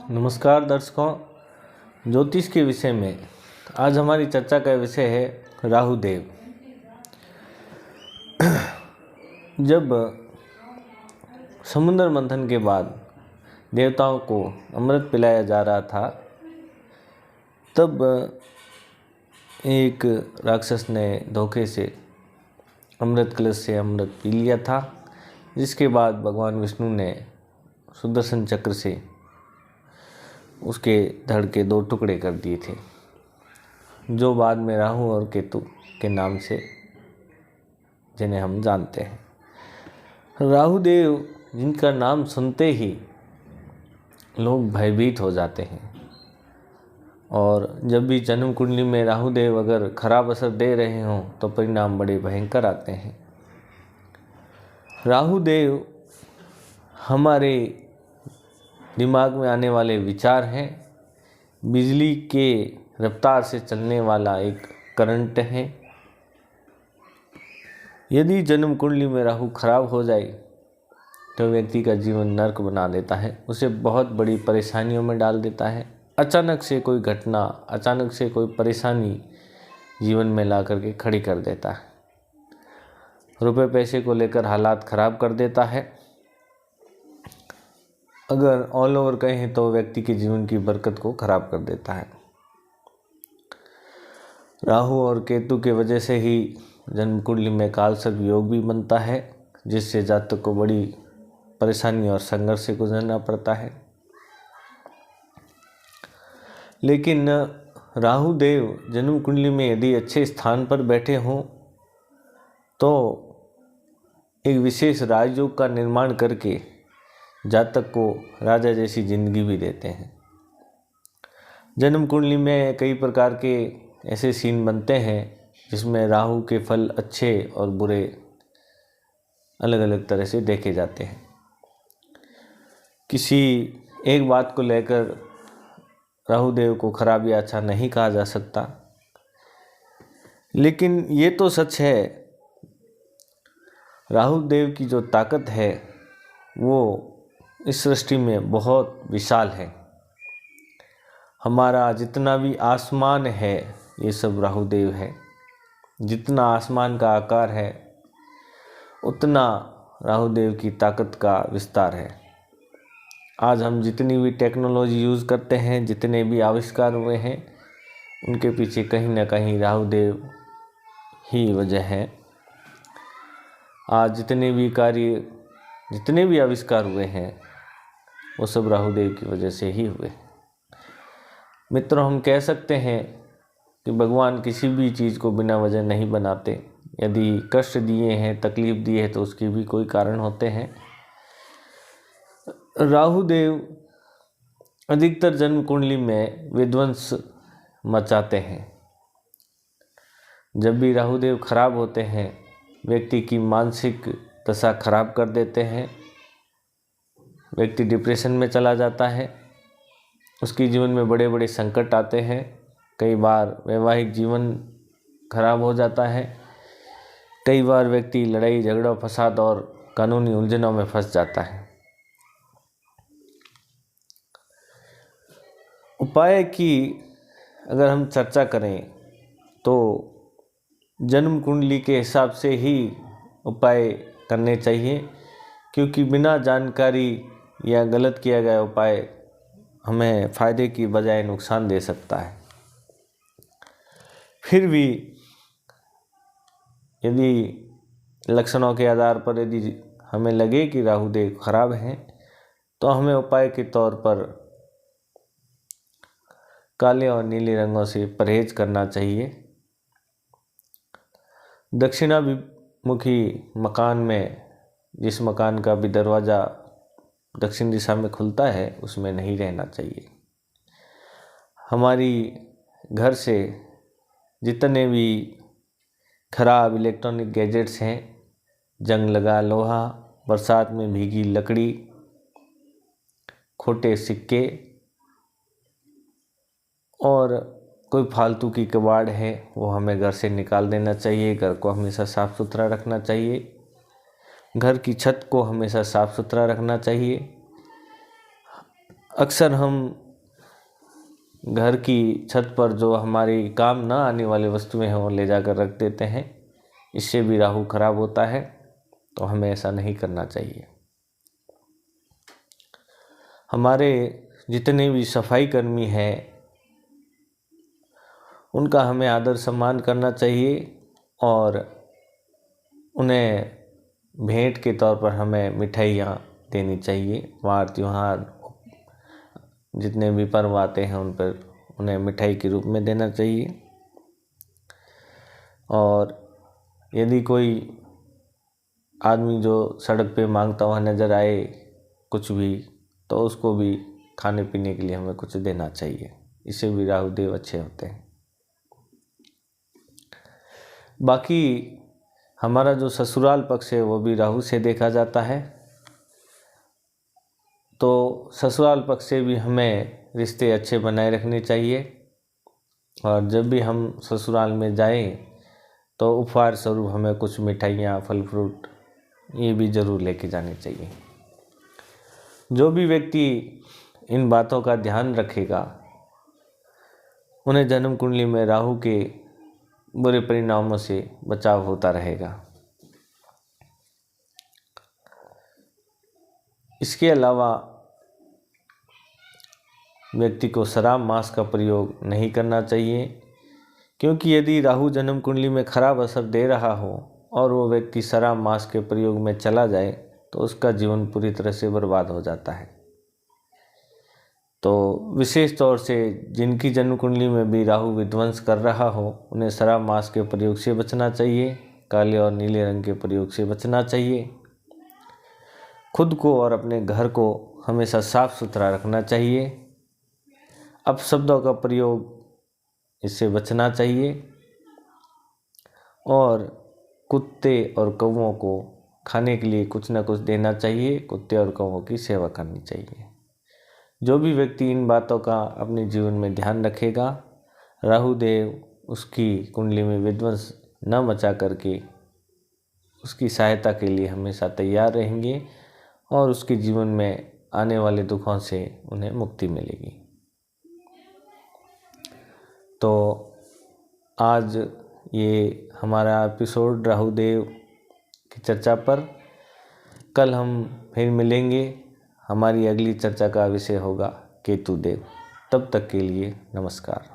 नमस्कार दर्शकों, ज्योतिष के विषय में आज हमारी चर्चा का विषय है राहु देव। जब समुद्र मंथन के बाद देवताओं को अमृत पिलाया जा रहा था, तब एक राक्षस ने धोखे से अमृत कलश से अमृत पी लिया था, जिसके बाद भगवान विष्णु ने सुदर्शन चक्र से उसके धड़ के 2 टुकड़े कर दिए थे, जो बाद में राहु और केतु के नाम से जिन्हें हम जानते हैं। राहु देव जिनका नाम सुनते ही लोग भयभीत हो जाते हैं, और जब भी जन्म कुंडली में राहु देव अगर खराब असर दे रहे हों तो परिणाम बड़े भयंकर आते हैं। राहु देव हमारे दिमाग में आने वाले विचार हैं, बिजली के रफ्तार से चलने वाला एक करंट है। यदि जन्म कुंडली में राहु खराब हो जाए तो व्यक्ति का जीवन नर्क बना देता है, उसे बहुत बड़ी परेशानियों में डाल देता है। अचानक से कोई घटना, अचानक से कोई परेशानी जीवन में ला करके खड़ी कर देता है। रुपए पैसे को लेकर हालात खराब कर देता है। अगर ऑल ओवर कहें तो व्यक्ति के जीवन की बरकत को खराब कर देता है। राहु और केतु के वजह से ही जन्म कुंडली में काल सर्प योग भी बनता है, जिससे जातक को बड़ी परेशानी और संघर्ष से गुजरना पड़ता है। लेकिन राहु देव जन्म कुंडली में यदि अच्छे स्थान पर बैठे हों तो एक विशेष राजयोग का निर्माण करके जातक को राजा जैसी जिंदगी भी देते हैं। जन्म कुंडली में कई प्रकार के ऐसे सीन बनते हैं जिसमें राहु के फल अच्छे और बुरे अलग अलग तरह से देखे जाते हैं। किसी एक बात को लेकर राहु देव को खराब या अच्छा नहीं कहा जा सकता, लेकिन ये तो सच है, राहु देव की जो ताकत है वो इस सृष्टि में बहुत विशाल है। हमारा जितना भी आसमान है ये सब राहु देव है। जितना आसमान का आकार है उतना राहु देव की ताकत का विस्तार है। आज हम जितनी भी टेक्नोलॉजी यूज़ करते हैं, जितने भी आविष्कार हुए हैं, उनके पीछे कहीं ना कहीं राहु देव ही वजह है। आज जितने भी कार्य, जितने भी आविष्कार हुए हैं वो सब राहु देव की वजह से ही हुए। मित्रों, हम कह सकते हैं कि भगवान किसी भी चीज़ को बिना वजह नहीं बनाते। यदि कष्ट दिए हैं, तकलीफ दी है तो उसके भी कोई कारण होते हैं। राहु देव अधिकतर जन्म कुंडली में विध्वंस मचाते हैं। जब भी राहु देव खराब होते हैं, व्यक्ति की मानसिक दशा खराब कर देते हैं। व्यक्ति डिप्रेशन में चला जाता है, उसके जीवन में बड़े बड़े संकट आते हैं। कई बार वैवाहिक जीवन खराब हो जाता है। कई बार व्यक्ति लड़ाई झगड़ा फसाद और कानूनी उलझनों में फंस जाता है। उपाय की अगर हम चर्चा करें तो जन्म कुंडली के हिसाब से ही उपाय करने चाहिए, क्योंकि बिना जानकारी या गलत किया गया उपाय हमें फ़ायदे की बजाय नुकसान दे सकता है। फिर भी यदि लक्षणों के आधार पर यदि हमें लगे कि राहु देव खराब हैं तो हमें उपाय के तौर पर काले और नीले रंगों से परहेज करना चाहिए। दक्षिणाभिमुखी मकान में, जिस मकान का भी दरवाज़ा दक्षिण दिशा में खुलता है, उसमें नहीं रहना चाहिए। हमारी घर से जितने भी खराब इलेक्ट्रॉनिक गैजेट्स हैं, जंग लगा लोहा, बरसात में भीगी लकड़ी, खोटे सिक्के और कोई फालतू की कबाड़ है, वो हमें घर से निकाल देना चाहिए। घर को हमेशा साफ़ सुथरा रखना चाहिए। घर की छत को हमेशा साफ़ सुथरा रखना चाहिए। अक्सर हम घर की छत पर जो हमारी काम ना आने वाली वस्तुएं हैं वो ले जाकर रख देते हैं। इससे भी राहु खराब होता है, तो हमें ऐसा नहीं करना चाहिए। हमारे जितने भी सफाई कर्मी हैं उनका हमें आदर सम्मान करना चाहिए और उन्हें भेंट के तौर पर हमें मिठाइयाँ देनी चाहिए। वार त्योहार जितने भी पर्व आते हैं उन पर उन्हें मिठाई के रूप में देना चाहिए। और यदि कोई आदमी जो सड़क पे मांगता हुआ नज़र आए कुछ भी, तो उसको भी खाने पीने के लिए हमें कुछ देना चाहिए। इससे भी राहु देव अच्छे होते हैं। बाकी हमारा जो ससुराल पक्ष है वो भी राहु से देखा जाता है, तो ससुराल पक्ष से भी हमें रिश्ते अच्छे बनाए रखने चाहिए। और जब भी हम ससुराल में जाएं तो उपहार स्वरूप हमें कुछ मिठाइयाँ, फल फ्रूट ये भी ज़रूर लेके जाने चाहिए। जो भी व्यक्ति इन बातों का ध्यान रखेगा उन्हें जन्म कुंडली में राहु के बुरे परिणामों से बचाव होता रहेगा। इसके अलावा व्यक्ति को शराब मांस का प्रयोग नहीं करना चाहिए, क्योंकि यदि राहु जन्म कुंडली में खराब असर दे रहा हो और वो व्यक्ति शराब मांस के प्रयोग में चला जाए तो उसका जीवन पूरी तरह से बर्बाद हो जाता है। तो विशेष तौर से जिनकी जन्म कुंडली में भी राहु विध्वंस कर रहा हो उन्हें शराब मांस के प्रयोग से बचना चाहिए, काले और नीले रंग के प्रयोग से बचना चाहिए। खुद को और अपने घर को हमेशा साफ सुथरा रखना चाहिए। अपशब्दों का प्रयोग इससे बचना चाहिए और कुत्ते और कौवों को खाने के लिए कुछ न कुछ देना चाहिए। कुत्ते और कौवों की सेवा करनी चाहिए। जो भी व्यक्ति इन बातों का अपने जीवन में ध्यान रखेगा, राहु देव उसकी कुंडली में विध्वंस न मचा करके उसकी सहायता के लिए हमेशा तैयार रहेंगे और उसके जीवन में आने वाले दुखों से उन्हें मुक्ति मिलेगी। तो आज ये हमारा एपिसोड राहु देव की चर्चा पर। कल हम फिर मिलेंगे। हमारी अगली चर्चा का विषय होगा केतु देव। तब तक के लिए नमस्कार।